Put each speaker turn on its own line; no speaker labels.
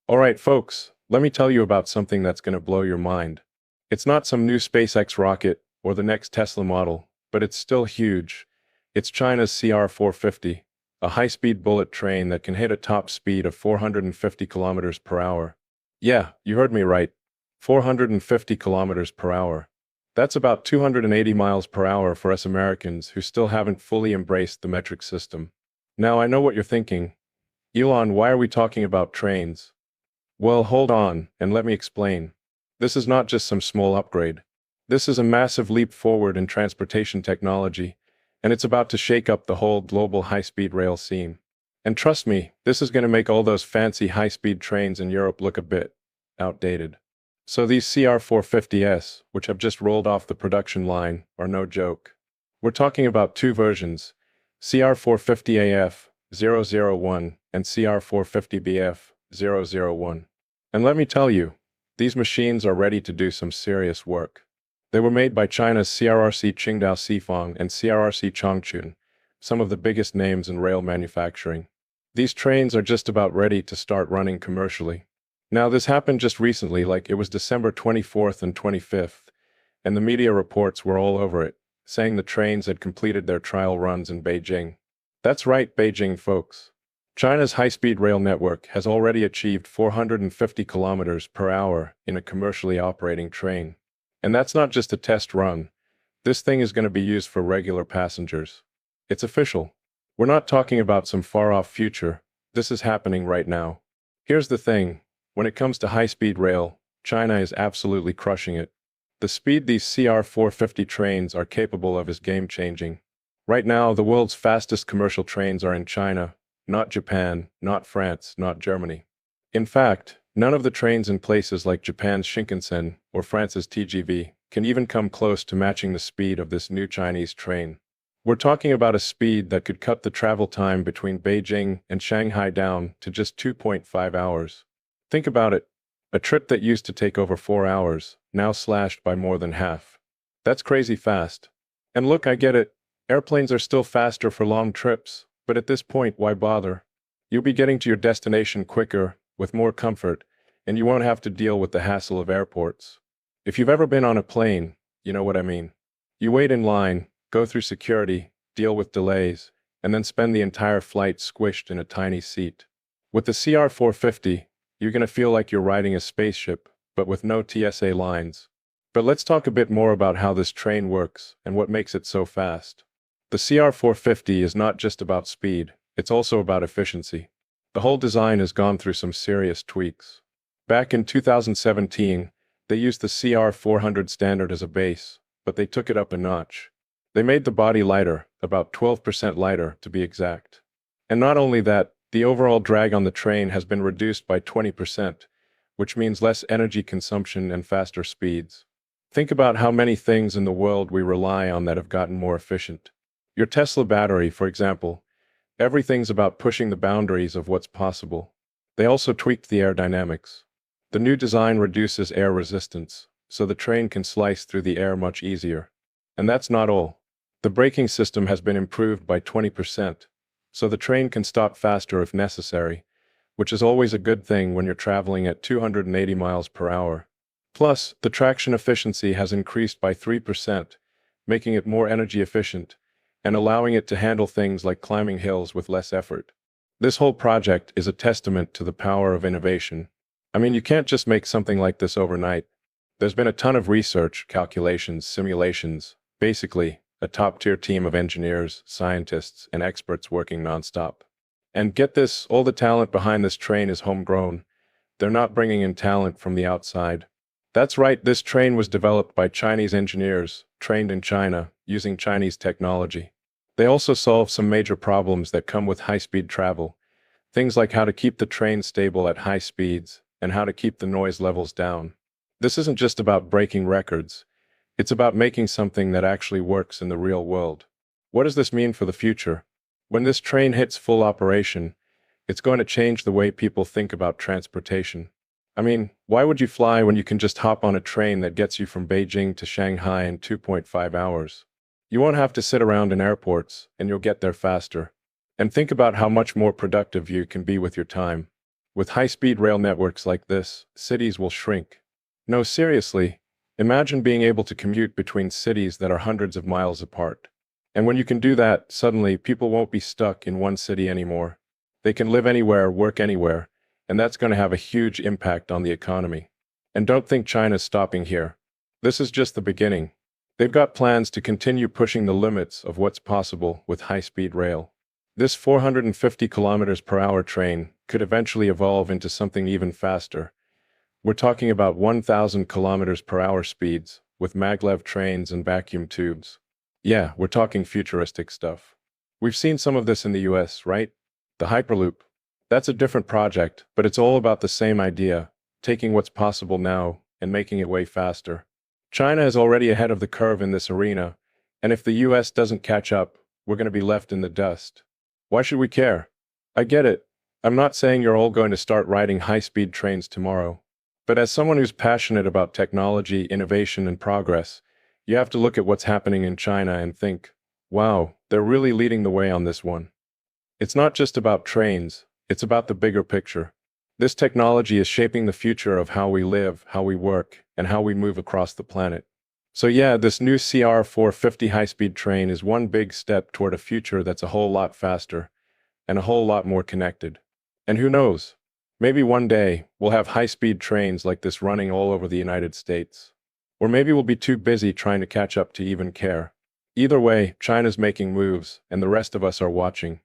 Alright folks, let me tell you about something that's gonna blow your mind. It's not some new SpaceX rocket or the next Tesla model, but it's still huge. It's China's CR450, a high-speed bullet train that can hit a top speed of 450 kilometers per hour. Yeah, you heard me right. 450 kilometers per hour. That's about 280 miles per hour for us Americans who still haven't fully embraced the metric system. Now I know what you're thinking. Elon, why are we talking about trains? Well, hold on, and let me explain. This is not just some small upgrade. This is a massive leap forward in transportation technology, and it's about to shake up the whole global high-speed rail scene. And trust me, this is going to make all those fancy high-speed trains in Europe look a bit outdated. So these CR450s, which have just rolled off the production line, are no joke. We're talking about two versions, CR450AF 001 and CR450BF 001. And let me tell you, these machines are ready to do some serious work. They were made by China's CRRC Qingdao Xifeng and CRRC Chongqing, some of the biggest names in rail manufacturing. These trains are just about ready to start running commercially. Now this happened just recently, like it was December 24th and 25th, and the media reports were all over it, saying the trains had completed their trial runs in Beijing. That's right, Beijing folks. China's high-speed rail network has already achieved 450 kilometers per hour in a commercially operating train. And that's not just a test run. This thing is going to be used for regular passengers. It's official. We're not talking about some far-off future. This is happening right now. Here's the thing. When it comes to high-speed rail, China is absolutely crushing it. The speed these CR450 trains are capable of is game-changing. Right now, the world's fastest commercial trains are in China, not Japan, not France, not Germany. In fact, none of the trains in places like Japan's Shinkansen or France's TGV can even come close to matching the speed of this new Chinese train. We're talking about a speed that could cut the travel time between Beijing and Shanghai down to just 2.5 hours. Think about it. A trip that used to take over 4 hours, now slashed by more than half. That's crazy fast. And look, I get it. Airplanes are still faster for long trips. But at this point, why bother? You'll be getting to your destination quicker, with more comfort, and you won't have to deal with the hassle of airports. If you've ever been on a plane, you know what I mean. You wait in line, go through security, deal with delays, and then spend the entire flight squished in a tiny seat. With the CR450, you're going to feel like you're riding a spaceship, but with no TSA lines. But let's talk a bit more about how this train works and what makes it so fast. The CR450 is not just about speed, it's also about efficiency. The whole design has gone through some serious tweaks. Back in 2017, they used the CR400 standard as a base, but they took it up a notch. They made the body lighter, about 12% lighter to be exact. And not only that, the overall drag on the train has been reduced by 20%, which means less energy consumption and faster speeds. Think about how many things in the world we rely on that have gotten more efficient. Your Tesla battery, for example, everything's about pushing the boundaries of what's possible. They also tweaked the aerodynamics. The new design reduces air resistance, so the train can slice through the air much easier. And that's not all. The braking system has been improved by 20%, so the train can stop faster if necessary, which is always a good thing when you're traveling at 280 miles per hour. Plus, the traction efficiency has increased by 3%, making it more energy efficient, and allowing it to handle things like climbing hills with less effort. This whole project is a testament to the power of innovation. I mean, you can't just make something like this overnight. There's been a ton of research, calculations, simulations, basically, a top-tier team of engineers, scientists, and experts working nonstop. And get this, all the talent behind this train is homegrown. They're not bringing in talent from the outside. That's right, this train was developed by Chinese engineers, trained in China, using Chinese technology. They also solve some major problems that come with high-speed travel, things like how to keep the train stable at high speeds and how to keep the noise levels down. This isn't just about breaking records, it's about making something that actually works in the real world. What does this mean for the future? When this train hits full operation, it's going to change the way people think about transportation. I mean, why would you fly when you can just hop on a train that gets you from Beijing to Shanghai in 2.5 hours? You won't have to sit around in airports, and you'll get there faster. And think about how much more productive you can be with your time. With high-speed rail networks like this, cities will shrink. No, seriously, imagine being able to commute between cities that are hundreds of miles apart. And when you can do that, suddenly people won't be stuck in one city anymore. They can live anywhere, work anywhere, and that's going to have a huge impact on the economy. And don't think China's stopping here. This is just the beginning. They've got plans to continue pushing the limits of what's possible with high-speed rail. This 450 kilometers per hour train could eventually evolve into something even faster. We're talking about 1,000 kilometers per hour speeds with maglev trains and vacuum tubes. Yeah, we're talking futuristic stuff. We've seen some of this in the US, right? The Hyperloop. That's a different project, but it's all about the same idea, taking what's possible now and making it way faster. China is already ahead of the curve in this arena, and if the US doesn't catch up, we're going to be left in the dust. Why should we care? I get it. I'm not saying you're all going to start riding high-speed trains tomorrow. But as someone who's passionate about technology, innovation, and progress, you have to look at what's happening in China and think, wow, they're really leading the way on this one. It's not just about trains, it's about the bigger picture. This technology is shaping the future of how we live, how we work, and how we move across the planet. So yeah, this new CR450 high-speed train is one big step toward a future that's a whole lot faster and a whole lot more connected. And who knows? Maybe one day, we'll have high-speed trains like this running all over the United States. Or maybe we'll be too busy trying to catch up to even care. Either way, China's making moves, and the rest of us are watching.